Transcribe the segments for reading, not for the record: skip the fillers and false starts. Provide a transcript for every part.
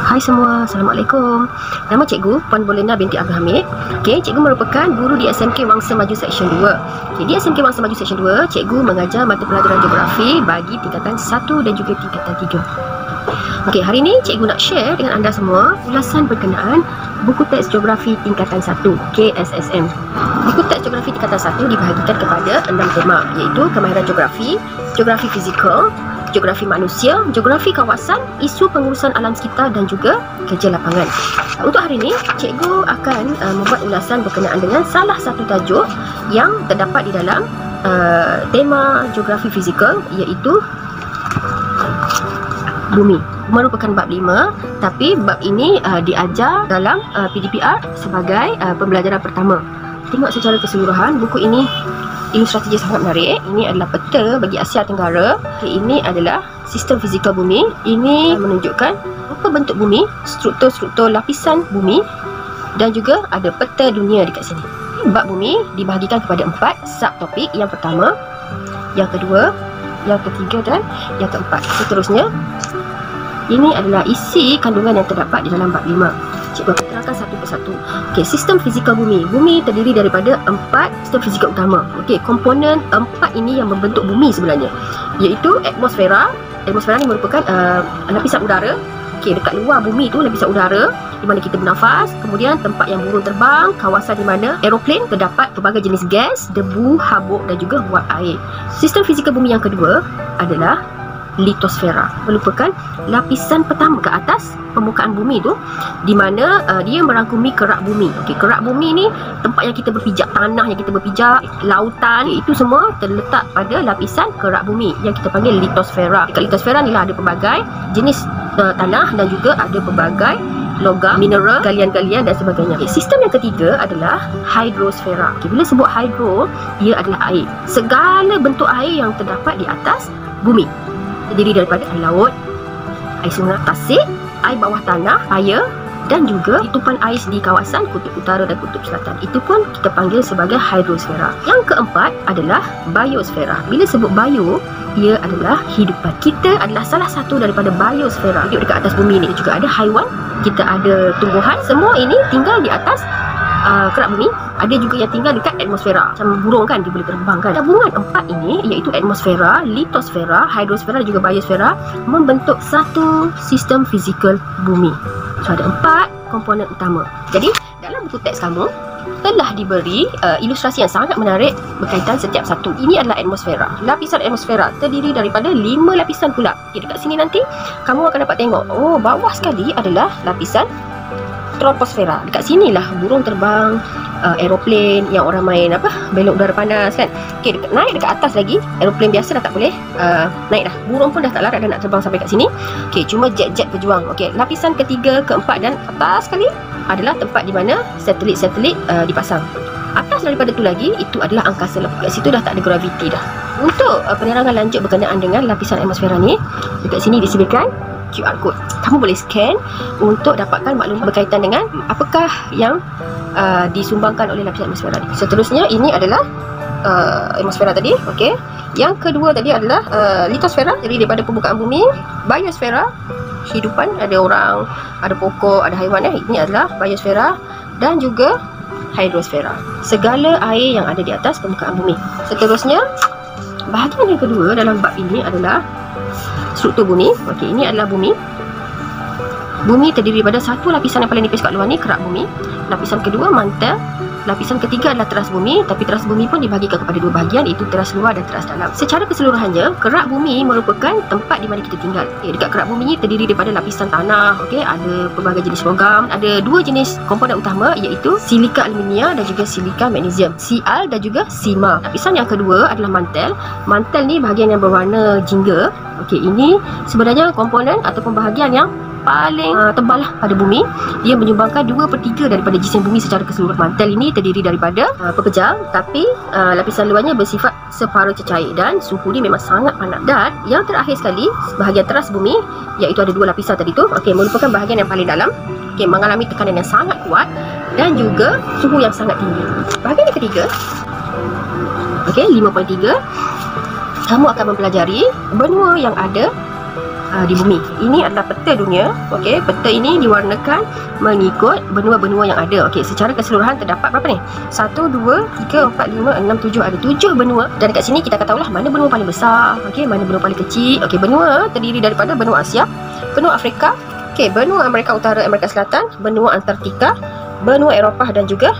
Hai semua, Assalamualaikum. Nama cikgu Puan Bolena binti Abdul Hamid. Okey, cikgu merupakan guru di SMK Wangsa Maju Seksyen 2. Okey, di SMK Wangsa Maju Seksyen 2, cikgu mengajar mata pelajaran geografi bagi tingkatan 1 dan juga tingkatan 3. Okey, hari ini cikgu nak share dengan anda semua ulasan berkenaan buku teks geografi tingkatan 1 KSSM. Buku teks geografi tingkatan 1 dibahagikan kepada 6 tema, iaitu kemahiran geografi, geografi fizikal, geografi manusia, geografi kawasan, isu pengurusan alam sekitar dan juga kerja lapangan. Untuk hari ini, cikgu akan membuat ulasan berkenaan dengan salah satu tajuk yang terdapat di dalam tema geografi fizikal, iaitu bumi. Merupakan bab 5, tapi bab ini diajar dalam PDPR sebagai pembelajaran pertama. Tengok secara keseluruhan, buku ini ilustrasinya sangat menarik. Ini adalah peta bagi Asia Tenggara. Okay, ini adalah sistem fizikal bumi. Ini menunjukkan apa bentuk bumi, struktur-struktur lapisan bumi, dan juga ada peta dunia dekat sini. Bab bumi dibahagikan kepada 4 subtopik. Yang pertama, yang kedua, yang ketiga dan yang keempat. Seterusnya, ini adalah isi kandungan yang terdapat di dalam bab 5. Cikgu akan terangkan satu persatu. Okey, sistem fizikal bumi. Bumi terdiri daripada 4 sistem fizikal utama. Okey, komponen 4 ini yang membentuk bumi sebenarnya, iaitu atmosfera. Atmosfera ni merupakan lapisan udara. Okey, dekat luar bumi tu lapisan udara di mana kita bernafas, kemudian tempat yang burung terbang, kawasan di mana aeroplan, terdapat pelbagai jenis gas, debu, habuk dan juga wap air. Sistem fizikal bumi yang kedua adalah litosfera, merupakan lapisan pertama ke atas permukaan bumi tu, di mana dia merangkumi kerak bumi. Okey, kerak bumi ni tempat yang kita berpijak, tanah yang kita berpijak, lautan, itu semua terletak pada lapisan kerak bumi yang kita panggil litosfera. Dekat litosfera ni lah ada pelbagai jenis tanah dan juga ada pelbagai logam, mineral, galian-galian dan sebagainya. Okay, sistem yang ketiga adalah hidrosfera. Okay, bila sebut hidro, ia adalah air. Segala bentuk air yang terdapat di atas bumi, terdiri daripada air laut, air sungai, tasik, air bawah tanah, air dan juga tutupan ais di kawasan kutub utara dan kutub selatan. Itu pun kita panggil sebagai hidrosfera. Yang keempat adalah biosfera. Bila sebut bio, ia adalah hidupan. Kita adalah salah satu daripada biosfera. Hidup dekat atas bumi ni. Juga ada haiwan, kita ada tumbuhan. Semua ini tinggal di atas kerak bumi. Ada juga yang tinggal dekat atmosfera, macam burung kan, dia boleh terbang kan. Gabungan 4 ini, iaitu atmosfera, litosfera, hidrosfera dan juga biosfera, membentuk satu sistem fizikal bumi. So ada 4 komponen utama. Jadi dalam buku teks kamu telah diberi ilustrasi yang sangat menarik berkaitan setiap satu. Ini adalah atmosfera. Lapisan atmosfera terdiri daripada 5 lapisan pula. Okay, dekat sini nanti kamu akan dapat tengok, oh, bawah sekali adalah lapisan troposfera. Dekat sinilah burung terbang, aeroplan yang orang main belok udara panas kan. Okey, naik dekat atas lagi, aeroplan biasa dah tak boleh naik dah. Burung pun dah tak larat dah nak terbang sampai kat sini. Okey, cuma jet-jet berjuang. Okey, lapisan ketiga, keempat dan atas sekali adalah tempat di mana satelit-satelit dipasang. Atas daripada tu lagi, itu adalah angkasa lepas. Kat situ dah tak ada graviti dah. Untuk penerangan lanjut berkenaan dengan lapisan atmosfera ni, dekat sini disediakan QR code. Kamu boleh scan untuk dapatkan maklumat berkaitan dengan apakah yang disumbangkan oleh lapisan atmosfera ni. Seterusnya, ini adalah atmosfera tadi. Okey. Yang kedua tadi adalah litosfera, jadi daripada permukaan bumi. Biosfera, hidupan, ada orang, ada pokok, ada haiwan. Ini adalah biosfera. Dan juga hidrosfera, segala air yang ada di atas permukaan bumi. Seterusnya, bahagian yang kedua dalam bab ini adalah struktur bumi. Okey, ini adalah bumi. Bumi terdiri daripada satu lapisan yang paling nipis kat luar ni, kerak bumi. Lapisan kedua, mantel. Lapisan ketiga adalah teras bumi. Tapi teras bumi pun dibahagikan kepada 2 bahagian, iaitu teras luar dan teras dalam. Secara keseluruhannya, kerak bumi merupakan tempat di mana kita tinggal. Okay, dekat kerak bumi ni terdiri daripada lapisan tanah. Okey, ada pelbagai jenis logam. Ada 2 jenis komponen utama, iaitu silika aluminium dan juga silika magnesium, Cl dan juga Cma. Lapisan yang kedua adalah mantel. Mantel ni bahagian yang berwarna jingga. Okey, ini sebenarnya komponen ataupun bahagian yang paling tebal lah pada bumi. Dia menyumbangkan 2/3 daripada jisim bumi secara keseluruhan. Mantel ini terdiri daripada pepejal, tapi lapisan luarnya bersifat separuh cecair dan suhu dia memang sangat panas. Dan yang terakhir sekali, bahagian teras bumi, iaitu ada 2 lapisan tadi tu. Okey, merupakan bahagian yang paling dalam. Okey, mengalami tekanan yang sangat kuat dan juga suhu yang sangat tinggi. Bahagian yang ketiga, okey, 5.3, kamu akan mempelajari benua yang ada di bumi. Ini adalah peta dunia. Okey, peta ini diwarnakan mengikut benua-benua yang ada. Okey, secara keseluruhan terdapat berapa ni? 1 2 3 4 5 6 7, ada 7 benua. Dan dekat sini kita akan tahulah mana benua paling besar, okey, mana benua paling kecil. Okey, benua terdiri daripada benua Asia, benua Afrika, okey, benua Amerika Utara, Amerika Selatan, benua Antartika, benua Eropah dan juga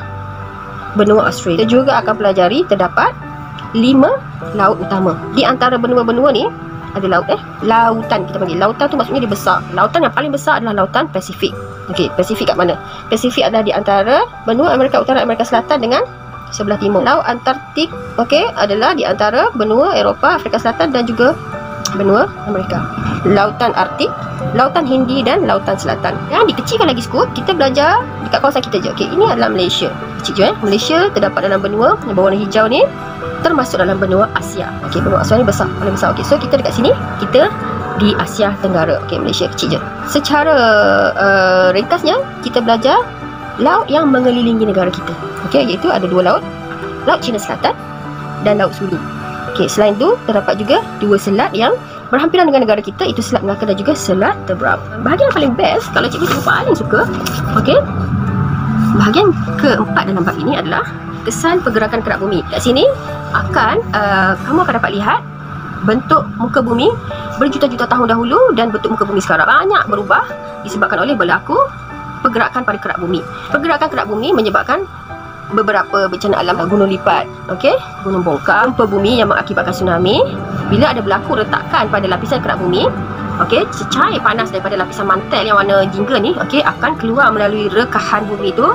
benua Australia. Kita juga akan pelajari terdapat 5 laut utama. Di antara benua-benua ni ada lautan, kita panggil lautan tu maksudnya dia besar. Lautan yang paling besar adalah lautan Pasifik. Okey, Pasifik kat mana? Pasifik adalah di antara benua Amerika Utara, Amerika Selatan dengan sebelah timur. Laut Antartik, okey, adalah di antara benua Eropah, Afrika Selatan dan juga benua Amerika. Lautan Arktik, lautan Hindi dan lautan Selatan. Dan dikecilkan lagi sikit, kita belajar dekat kawasan kita je. Okey, ini adalah Malaysia. Kecil je Malaysia terdapat dalam benua yang berwarna hijau ni, termasuk dalam benua Asia. Okey, benua Asia ni besar, paling besar. Okey, so kita dekat sini, kita di Asia Tenggara. Okey, Malaysia kecil je. Secara ringkasnya, kita belajar laut yang mengelilingi negara kita. Okey, iaitu ada 2 laut. Laut Cina Selatan dan Laut Sulu. Okey, selain tu terdapat juga 2 selat yang berhampiran dengan negara kita, itu Selat Melaka dan juga Selat Tebrau. Bahagian yang paling best, kalau cikgu paling suka, okey, bahagian keempat dalam bab ini adalah kesan pergerakan kerak bumi. Kat sini kamu akan dapat lihat bentuk muka bumi berjuta-juta tahun dahulu dan bentuk muka bumi sekarang banyak berubah disebabkan oleh berlaku pergerakan pada kerak bumi. Pergerakan kerak bumi menyebabkan beberapa bencana alam, gunung lipat, okey, gunung bongkar, gempa bumi yang mengakibatkan tsunami. Bila ada berlaku retakan pada lapisan kerak bumi, okey, cecair panas daripada lapisan mantel yang warna jingga ni, okey, akan keluar melalui rekahan bumi tu,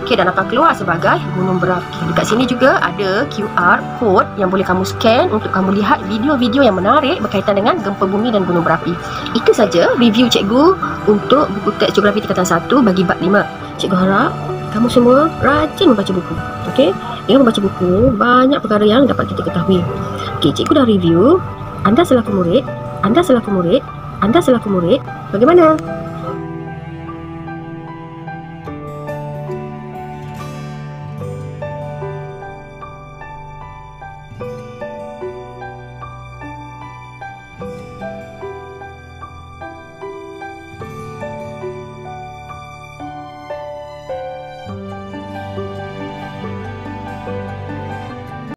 okey, dan akan keluar sebagai gunung berapi. Dekat sini juga ada QR code yang boleh kamu scan untuk kamu lihat video-video yang menarik berkaitan dengan gempa bumi dan gunung berapi. Itu saja review cikgu untuk buku teks Geografi tingkatan 1 bagi bab 5. Cikgu harap kamu semua rajin membaca buku. Okey, dengan membaca buku, banyak perkara yang dapat kita ketahui. Okey, cikgu dah review. Anda selaku murid, bagaimana?